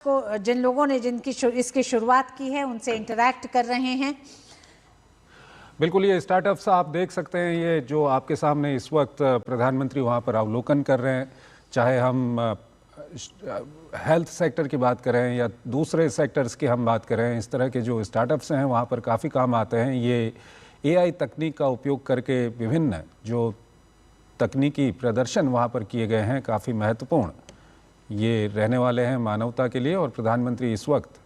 को जिन लोगों ने इसकी शुरुआत की है उनसे इंटरैक्ट कर रहे हैं। बिल्कुल, ये स्टार्टअप्स आप देख सकते हैं, ये जो आपके सामने इस वक्त प्रधानमंत्री वहाँ पर अवलोकन कर रहे हैं, चाहे हम हेल्थ सेक्टर की बात करें या दूसरे सेक्टर्स की हम बात करें, इस तरह के जो स्टार्टअप्स हैं वहाँ पर काफ़ी काम आते हैं। ये एआई तकनीक का उपयोग करके विभिन्न जो तकनीकी प्रदर्शन वहाँ पर किए गए हैं काफ़ी महत्वपूर्ण ये रहने वाले हैं मानवता के लिए। और प्रधानमंत्री इस वक्त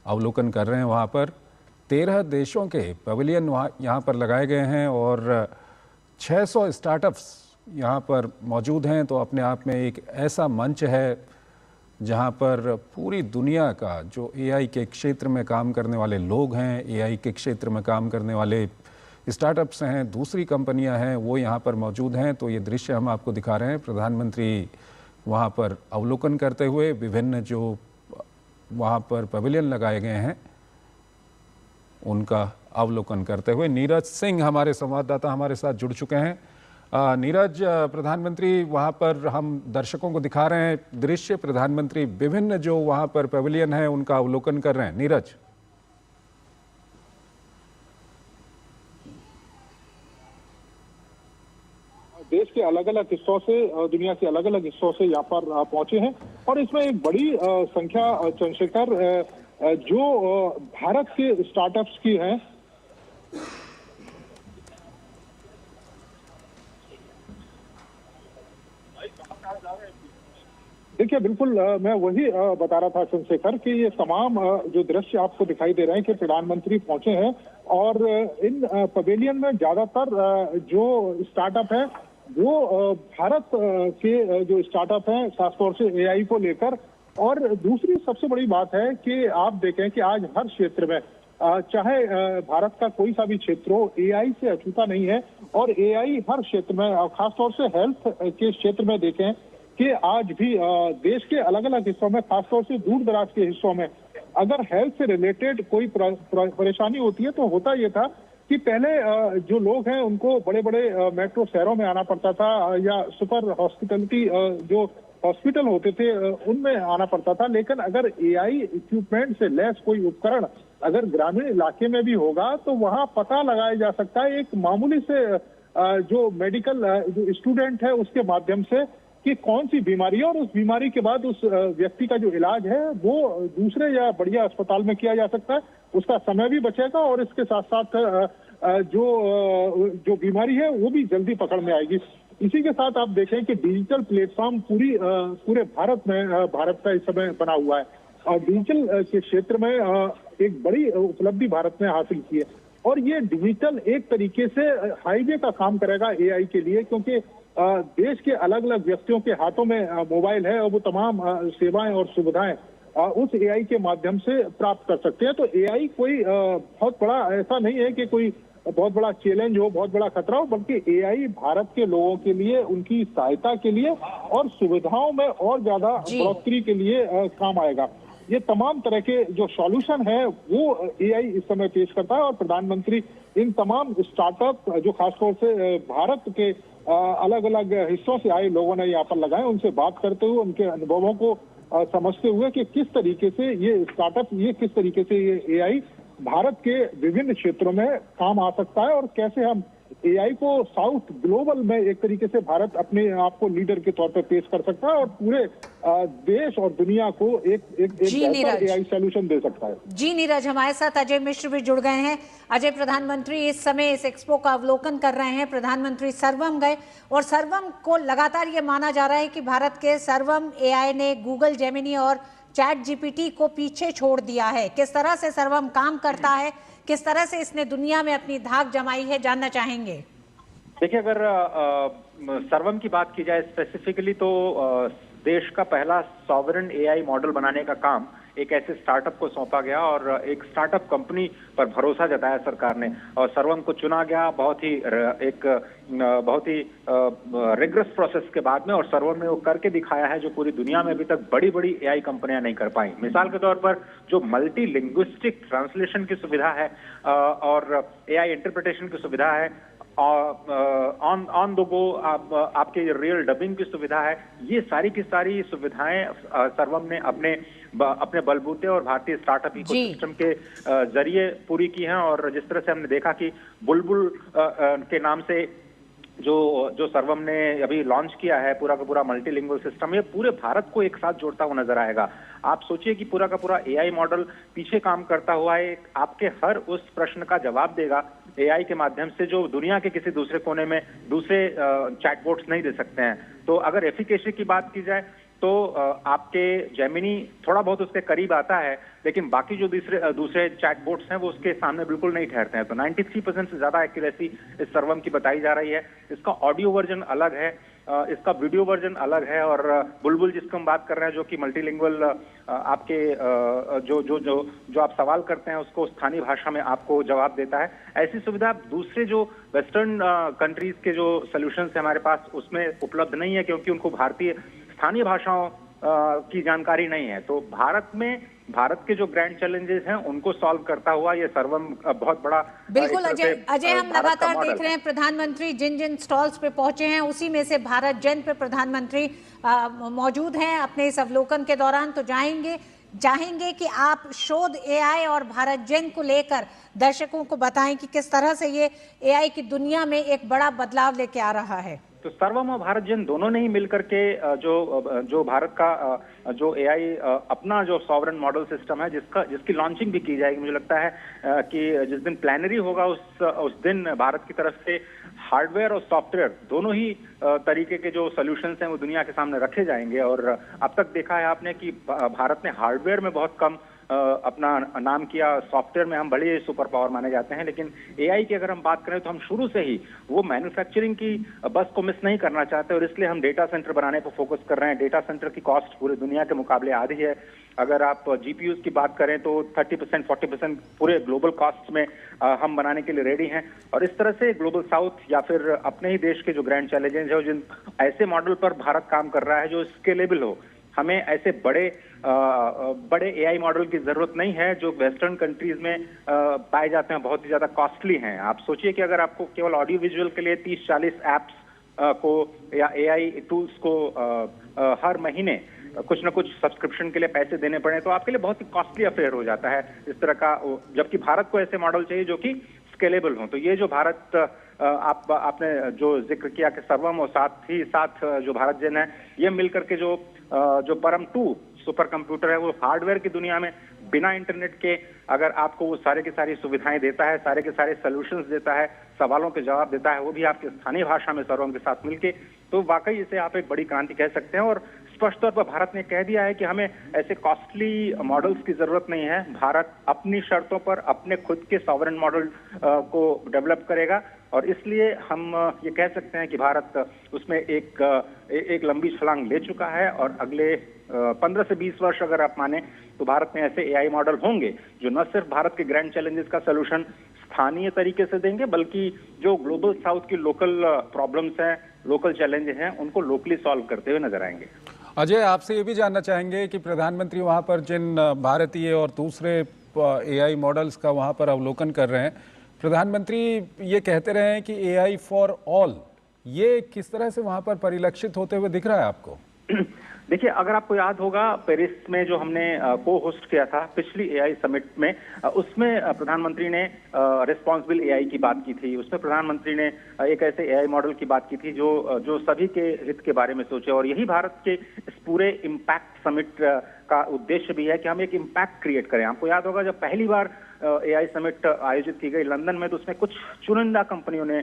अवलोकन कर रहे हैं वहाँ पर 13 देशों के पवेलियन यहाँ पर लगाए गए हैं और 600 स्टार्टअप्स यहाँ पर मौजूद हैं। तो अपने आप में एक ऐसा मंच है जहाँ पर पूरी दुनिया का जो एआई के क्षेत्र में काम करने वाले लोग हैं, एआई के क्षेत्र में काम करने वाले स्टार्टअप्स हैं, दूसरी कंपनियां हैं, वो यहाँ पर मौजूद हैं। तो ये दृश्य हम आपको दिखा रहे हैं, प्रधानमंत्री वहाँ पर अवलोकन करते हुए विभिन्न जो वहाँ पर पवेलियन लगाए गए हैं उनका अवलोकन करते हुए। नीरज सिंह हमारे संवाददाता हमारे साथ जुड़ चुके हैं। नीरज, प्रधानमंत्री वहाँ पर हम दर्शकों को दिखा रहे हैं दृश्य, प्रधानमंत्री विभिन्न जो वहाँ पर पवेलियन है उनका अवलोकन कर रहे हैं। नीरज, देश के अलग अलग हिस्सों से, दुनिया के अलग अलग हिस्सों से यहाँ पर पहुंचे हैं और इसमें एक बड़ी संख्या चंद्रशेखर जो भारत के स्टार्टअप्स की है। देखिए, बिल्कुल मैं वही बता रहा था चंद्रशेखर कि ये तमाम जो दृश्य आपको दिखाई दे रहे हैं कि प्रधानमंत्री पहुंचे हैं और इन पवेलियन में ज्यादातर जो स्टार्टअप है वो भारत के जो स्टार्टअप हैं, खासतौर से एआई को लेकर। और दूसरी सबसे बड़ी बात है कि आप देखें कि आज हर क्षेत्र में, चाहे भारत का कोई सा भी क्षेत्र हो, एआई से अछूता नहीं है। और एआई हर क्षेत्र में, खासतौर से हेल्थ के क्षेत्र में देखें कि आज भी देश के अलग अलग हिस्सों में, खासतौर से दूर दराज के हिस्सों में, अगर हेल्थ से रिलेटेड कोई परेशानी होती है तो होता ये था कि पहले जो लोग हैं उनको बड़े बड़े मेट्रो शहरों में आना पड़ता था या सुपर हॉस्पिटलिटी जो हॉस्पिटल होते थे उनमें आना पड़ता था। लेकिन अगर एआई इक्विपमेंट से लैस कोई उपकरण अगर ग्रामीण इलाके में भी होगा तो वहां पता लगाया जा सकता है एक मामूली से जो मेडिकल जो स्टूडेंट है उसके माध्यम से कि कौन सी बीमारी है, और उस बीमारी के बाद उस व्यक्ति का जो इलाज है वो दूसरे या बढ़िया अस्पताल में किया जा सकता है। उसका समय भी बचेगा और इसके साथ साथ जो बीमारी है वो भी जल्दी पकड़ में आएगी। इसी के साथ आप देखें कि डिजिटल प्लेटफॉर्म पूरे भारत में भारत का इस समय बना हुआ है और डिजिटल के क्षेत्र में एक बड़ी उपलब्धि भारत ने हासिल की है। और ये डिजिटल एक तरीके से हाईवे का काम करेगा एआई के लिए, क्योंकि देश के अलग अलग व्यक्तियों के हाथों में मोबाइल है और वो तमाम सेवाएं और सुविधाएं उस एआई के माध्यम से प्राप्त कर सकते हैं। तो एआई कोई बहुत बड़ा ऐसा नहीं है कि कोई बहुत बड़ा चैलेंज हो, बहुत बड़ा खतरा हो, बल्कि एआई भारत के लोगों के लिए, उनकी सहायता के लिए और सुविधाओं में और ज्यादा बढ़ोतरी के लिए काम आएगा। ये तमाम तरह के जो सॉल्यूशन है वो एआई इस समय पेश करता है और प्रधानमंत्री इन तमाम स्टार्टअप जो खासतौर से भारत के अलग अलग हिस्सों से आए लोगों ने यहाँ पर लगाए, उनसे बात करते हुए उनके अनुभवों को समझते हुए कि किस तरीके से ये स्टार्टअप, ये किस तरीके से ये एआई भारत के विभिन्न क्षेत्रों में काम आ सकता है और कैसे हम एआई को साउथ ग्लोबल में एक तरीके से भारत अपने आप को लीडर के तौर पर पेश कर सकता है और पूरे देश और दुनिया को एक बेहतर एआई सॉल्यूशन दे सकता है। जी नीरज, हमारे साथ अजय मिश्र भी जुड़ गए हैं। अजय, प्रधानमंत्री इस समय इस एक्सपो का अवलोकन कर रहे हैं। प्रधानमंत्री सर्वम गए और सर्वम को लगातार ये माना जा रहा है कि भारत के सर्वम एआई ने गूगल जेमिनी और चैट जीपीटी को पीछे छोड़ दिया है। किस तरह से सर्वम काम करता है, किस तरह से इसने दुनिया में अपनी धाक जमाई है, जानना चाहेंगे। देखिए, अगर सर्वम की बात की जाए स्पेसिफिकली तो देश का पहला सॉवरेन एआई मॉडल बनाने का काम एक ऐसे स्टार्टअप को सौंपा गया और एक स्टार्टअप कंपनी पर भरोसा जताया सरकार ने और सर्वम को चुना गया बहुत ही रिग्रेस प्रोसेस के बाद में। और सर्वम ने वो करके दिखाया है जो पूरी दुनिया में अभी तक बड़ी बड़ी एआई कंपनियां नहीं कर पाई। मिसाल के तौर पर जो मल्टी लिंग्विस्टिक ट्रांसलेशन की सुविधा है और एआई इंटरप्रिटेशन की सुविधा है, ऑन द गो आपके रियल डबिंग की सुविधा है, ये सारी की सारी सुविधाएं सर्वम ने अपने बलबूते और भारतीय स्टार्टअप इकोसिस्टम के जरिए पूरी की हैं। और जिस तरह से हमने देखा कि बुलबुल के नाम से जो सर्वम ने अभी लॉन्च किया है पूरा का पूरा मल्टीलिंगुअल सिस्टम, ये पूरे भारत को एक साथ जोड़ता हुआ नजर आएगा। आप सोचिए कि पूरा का पूरा एआई मॉडल पीछे काम करता हुआ है, आपके हर उस प्रश्न का जवाब देगा एआई के माध्यम से, जो दुनिया के किसी दूसरे कोने में दूसरे चैटबॉट्स नहीं दे सकते हैं। तो अगर एफिकेसी की बात की जाए तो आपके जेमिनी थोड़ा बहुत उसके करीब आता है, लेकिन बाकी जो दूसरे चैटबॉट्स हैं वो उसके सामने बिल्कुल नहीं ठहरते हैं। तो 93% से ज्यादा एक्यूरेसी इस सर्वम की बताई जा रही है। इसका ऑडियो वर्जन अलग है, इसका वीडियो वर्जन अलग है, और बुलबुल जिसको हम बात कर रहे हैं जो कि मल्टीलिंगुअल आपके जो आप सवाल करते हैं उसको स्थानीय भाषा में आपको जवाब देता है। ऐसी सुविधा दूसरे जो वेस्टर्न कंट्रीज के जो सॉल्यूशंस है हमारे पास उसमें उपलब्ध नहीं है, क्योंकि उनको भारतीय स्थानीय भाषाओं की जानकारी नहीं है। तो भारत के जो ग्रैंड चैलेंजेस हैं उनको सॉल्व करता हुआ ये सर्वम बहुत बड़ा बिल्कुल अजय हम लगातार देख रहे हैं प्रधानमंत्री जिन जिन स्टॉल्स पे पहुंचे हैं उसी में से भारत जेन पे प्रधानमंत्री मौजूद हैं अपने इस अवलोकन के दौरान। तो चाहेंगे कि आप शोध एआई और भारत जेन को लेकर दर्शकों को बताएं कि किस तरह से ये एआई की दुनिया में एक बड़ा बदलाव लेके आ रहा है। तो सर्वम और भारत जेन दोनों ने ही मिलकर के जो भारत का जो एआई अपना जो सॉवरेन मॉडल सिस्टम है जिसकी लॉन्चिंग भी की जाएगी। मुझे लगता है कि जिस दिन प्लानरी होगा उस दिन भारत की तरफ से हार्डवेयर और सॉफ्टवेयर दोनों ही तरीके के जो सॉल्यूशंस हैं वो दुनिया के सामने रखे जाएंगे। और अब तक देखा है आपने कि भारत ने हार्डवेयर में बहुत कम अपना नाम किया, सॉफ्टवेयर में हम बड़े सुपर पावर माने जाते हैं, लेकिन एआई की अगर हम बात करें तो हम शुरू से ही वो मैन्युफैक्चरिंग की बस को मिस नहीं करना चाहते, और इसलिए हम डेटा सेंटर बनाने पर फोकस कर रहे हैं। डेटा सेंटर की कॉस्ट पूरी दुनिया के मुकाबले आधी है। अगर आप जीपीयूज की बात करें तो 30% 40% पूरे ग्लोबल कॉस्ट में हम बनाने के लिए रेडी हैं। और इस तरह से ग्लोबल साउथ या फिर अपने ही देश के जो ग्रैंड चैलेंजेस है जिन ऐसे मॉडल पर भारत काम कर रहा है जो स्केलेबल हो। हमें ऐसे बड़े एआई मॉडल की जरूरत नहीं है जो वेस्टर्न कंट्रीज में पाए जाते हैं, बहुत ही ज्यादा कॉस्टली हैं। आप सोचिए कि अगर आपको केवल ऑडियो विजुअल के लिए 30-40 एप्स को या एआई टूल्स को हर महीने कुछ न कुछ सब्सक्रिप्शन के लिए पैसे देने पड़े तो आपके लिए बहुत ही कॉस्टली अफेयर हो जाता है इस तरह का। जबकि भारत को ऐसे मॉडल चाहिए जो कि स्केलेबल हो। तो ये जो भारत आपने जो जिक्र किया कि सर्वम और साथ ही साथ जो भारत जेन है, ये मिलकर के जो परम 2 सुपर कंप्यूटर है वो हार्डवेयर की दुनिया में बिना इंटरनेट के अगर आपको वो सारे की सारी सुविधाएं देता है, सारे के सारे सॉल्यूशंस देता है, सवालों के जवाब देता है, वो भी आपकी स्थानीय भाषा में सर्वम के साथ मिलके, तो वाकई इसे आप एक बड़ी क्रांति कह सकते हैं। और स्पष्ट तौर पर भारत ने कह दिया है कि हमें ऐसे कॉस्टली मॉडल्स की जरूरत नहीं है। भारत अपनी शर्तों पर अपने खुद के सॉवरेन मॉडल को डेवलप करेगा, और इसलिए हम ये कह सकते हैं कि भारत उसमें एक लंबी छलांग ले चुका है। और अगले 15 से 20 वर्ष अगर आप माने तो भारत में ऐसे एआई मॉडल होंगे जो न सिर्फ भारत के ग्रैंड चैलेंजेस का सलूशन स्थानीय तरीके से देंगे, बल्कि जो ग्लोबल साउथ की लोकल प्रॉब्लम्स हैं, लोकल चैलेंजेस हैं, उनको लोकली सॉल्व करते हुए नजर आएंगे। अजय, आपसे ये भी जानना चाहेंगे कि प्रधानमंत्री वहाँ पर जिन भारतीय और दूसरे एआई मॉडल्स का वहाँ पर अवलोकन कर रहे हैं, प्रधानमंत्री ये कहते रहे हैं कि एआई फॉर ऑल, ये किस तरह से वहाँ पर परिलक्षित होते हुए दिख रहा है आपको? देखिए, अगर आपको याद होगा पेरिस में जो हमने को होस्ट किया था पिछली एआई समिट में, उसमें प्रधानमंत्री ने रिस्पॉन्सिबल एआई की बात की थी। उसमें प्रधानमंत्री ने एक ऐसे एआई मॉडल की बात की थी जो सभी के हित के बारे में सोचे। और यही भारत के इस पूरे इम्पैक्ट समिट का उद्देश्य भी है कि हम एक इम्पैक्ट क्रिएट करें। आपको याद होगा जब पहली बार एआई समिट आयोजित की गई लंदन में, तो उसमें कुछ चुनिंदा कंपनियों ने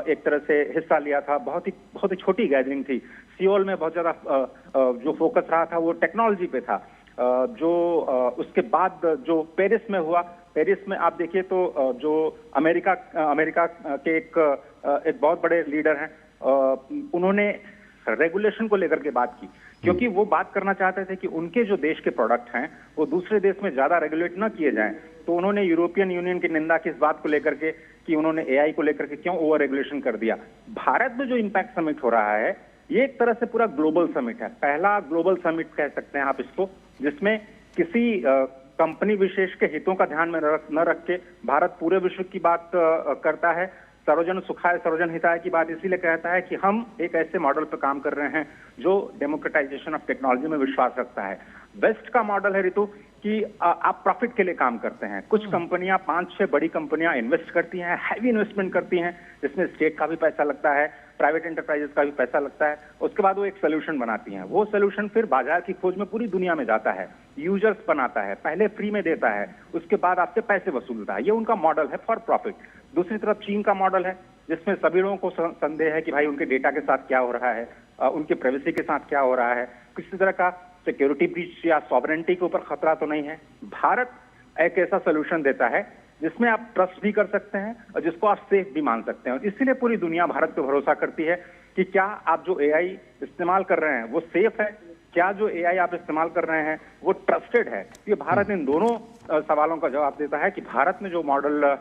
एक तरह से हिस्सा लिया था। बहुत ही छोटी गैदरिंग थी। सियोल में बहुत ज्यादा जो फोकस रहा था वो टेक्नोलॉजी पे था। उसके बाद जो पेरिस में हुआ, पेरिस में आप देखिए तो जो अमेरिका के एक बहुत बड़े लीडर हैं, उन्होंने रेगुलेशन को लेकर के बात की, क्योंकि वो बात करना चाहते थे कि उनके जो देश के प्रोडक्ट हैं वो दूसरे देश में ज्यादा रेगुलेट ना किए जाएं। तो उन्होंने यूरोपियन यूनियन की निंदा की इस बात को लेकर के कि उन्होंने एआई को लेकर के क्यों ओवर रेगुलेशन कर दिया। भारत में जो इम्पैक्ट समिट हो रहा है ये एक तरह से पूरा ग्लोबल समिट है, पहला ग्लोबल समिट कह सकते हैं आप इसको, जिसमें किसी कंपनी विशेष के हितों का ध्यान में न रख के भारत पूरे विश्व की बात करता है। सर्वजन सुखाय सर्वजन हिताय की बात इसीलिए कहता है कि हम एक ऐसे मॉडल पर काम कर रहे हैं जो डेमोक्रेटाइजेशन ऑफ टेक्नोलॉजी में विश्वास रखता है। वेस्ट का मॉडल है ऋतु कि आप प्रॉफिट के लिए काम करते हैं। कुछ कंपनियां 5-6 बड़ी कंपनियां इन्वेस्ट करती हैं, हैवी इन्वेस्टमेंट करती हैं, जिसमें स्टेट का भी पैसा लगता है, प्राइवेट एंटरप्राइजेस का भी पैसा लगता है। उसके बाद वो एक सोल्यूशन बनाती हैं, वो सोल्यूशन फिर बाजार की खोज में पूरी दुनिया में जाता है, यूजर्स बनाता है, पहले फ्री में देता है, उसके बाद आपसे पैसे वसूलता है। ये उनका मॉडल है फॉर प्रॉफिट। दूसरी तरफ चीन का मॉडल है जिसमें सभी लोगों को संदेह है कि भाई उनके डेटा के साथ क्या हो रहा है, उनके प्राइवेसी के साथ क्या हो रहा है, किसी तरह का सिक्योरिटी ब्रीच या सॉवरेनिटी के ऊपर खतरा तो नहीं है। भारत एक ऐसा सोल्यूशन देता है जिसमें आप ट्रस्ट भी कर सकते हैं और जिसको आप सेफ भी मान सकते हैं। और इसीलिए पूरी दुनिया भारत पे भरोसा करती है कि क्या आप जो एआई इस्तेमाल कर रहे हैं वो सेफ है, क्या जो एआई आप इस्तेमाल कर रहे हैं वो ट्रस्टेड है। ये भारत इन दोनों सवालों का जवाब देता है कि भारत ने जो मॉडल